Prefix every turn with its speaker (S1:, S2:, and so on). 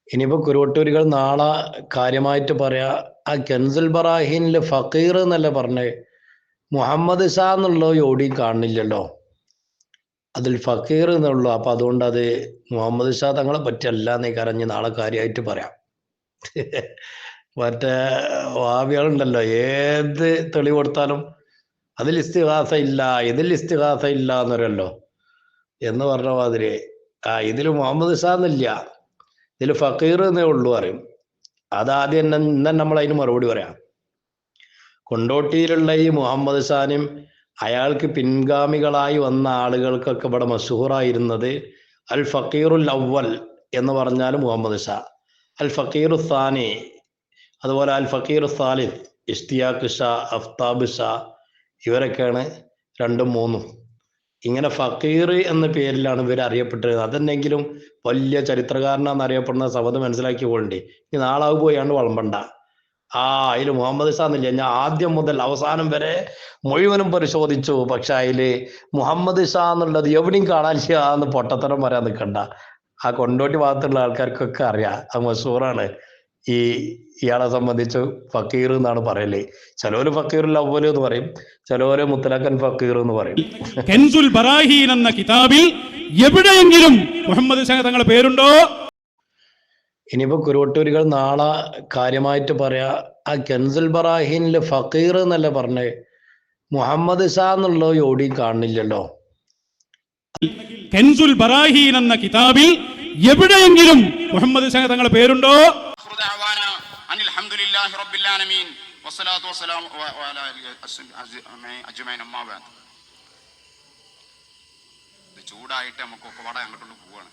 S1: ഇനിയിപ്പോ കുരുവട്ടൂരികൾ നാളെ കാര്യമായിട്ട് പറയാ, ആ കെൻസുൽ ബറാഹീനില് ഫക്കീർ എന്നല്ല പറഞ്ഞേ, മുഹമ്മദ് ഷാ എന്നുള്ള എവിടെയും കാണുന്നില്ലല്ലോ, അതിൽ ഫക്കീർ എന്നുള്ളൂ. അപ്പൊ അതുകൊണ്ട് അത് മുഹമ്മദ് ഷാ തങ്ങളെ പറ്റിയല്ല എന്നേ കരഞ്ഞ് നാളെ കാര്യമായിട്ട് പറയാം. മറ്റേ വാവികളുണ്ടല്ലോ, ഏത് തെളിവ് കൊടുത്താലും അതിൽ ഇസ്തിഗാസ ഇല്ല, ഇതിൽ ഇസ്തിഗാസ ഇല്ല എന്ന് പറയല്ലോ എന്ന് പറഞ്ഞ മാതിരി, ഇതിൽ മുഹമ്മദ് ഷാ എന്നില്ല, ഇതിൽ ഫക്കീർ എന്നേ ഉള്ളൂ പറയും. അതാദ്യം തന്നെ നമ്മൾ അതിന് മറുപടി പറയാം. കൊണ്ടോട്ടിയിലുള്ള ഈ മുഹമ്മദ് ഷാനും അയാൾക്ക് പിൻഗാമികളായി വന്ന ആളുകൾക്കൊക്കെ ഇവിടെ മഷൂറായിരുന്നത് അൽ ഫക്കീറുൽ അവ്വൽ എന്ന് പറഞ്ഞാൽ മുഹമ്മദ് ഷാ, അൽ ഫക്കീറു സാനി, അതുപോലെ അൽ ഫക്കീറു സാലിസ് ഇഷ്തിയാഖ് ഷാ, അഫ്താബ് ഷാ, ഇവരൊക്കെയാണ് രണ്ടും മൂന്നും. ഇങ്ങനെ ഫക്കീർ എന്ന പേരിലാണ് ഇവർ അറിയപ്പെട്ടിരുന്നത്. അതെന്നെങ്കിലും വലിയ ചരിത്രകാരനാന്ന് അറിയപ്പെടുന്ന സമത് മനസ്സിലാക്കിക്കൊണ്ടേ ഈ നാളാവ് പോയാണ്ട് വളമ്പണ്ട. അതിൽ മുഹമ്മദ് ഷാ എന്നില്ല. ഞാൻ ആദ്യം മുതൽ അവസാനം വരെ മുഴുവനും പരിശോധിച്ചു, പക്ഷെ അതില് മുഹമ്മദ് ഷാ എന്നുള്ളത് എവിടെയും കാണാനില്ല എന്ന് പൊട്ടത്തരം പറയാൻ നിൽക്കണ്ട. ആ കൊണ്ടോട്ടി ഭാഗത്തുള്ള ആൾക്കാർക്കൊക്കെ അറിയാം, അത് മഷൂറാണ്. ഇയാളെ സംബന്ധിച്ച് ഫക്കീർ എന്നാണ് പറയല്. ചിലവര് ഫക്കീറുൽ അവ്വൽ എന്ന് പറയും, ചിലവര് മുത്തലക്കൻ ഫക്കീർ എന്ന് പറയും.
S2: കെൻസുൽ ബറാഹീൻ എന്ന കിതാബിൽ എവിടെയെങ്കിലും മുഹമ്മദ് ഷാ തങ്ങളുടെ പേരുണ്ടോ?
S1: ഇനിയിപ്പോ കുരുവട്ടൂരികൾ നാളെ കാര്യമായിട്ട് പറയാ, ആ കെൻസുൽ ബറാഹീനില് ഫക്കീർ എന്നല്ല പറഞ്ഞേ, മുഹമ്മദ് ഷാ എന്നുള്ള എവിടെയും കാണുന്നില്ലല്ലോ.
S2: കെൻസുൽ ബറാഹീൻ എന്ന കിതാബിൽ എവിടെയെങ്കിലും മുഹമ്മദ് ഷാ തങ്ങളുടെ പേരുണ്ടോ?
S3: ചൂടായിട്ട് നമുക്കൊക്കെ പാടെ അങ്ങോട്ടുള്ള പോവാണ്.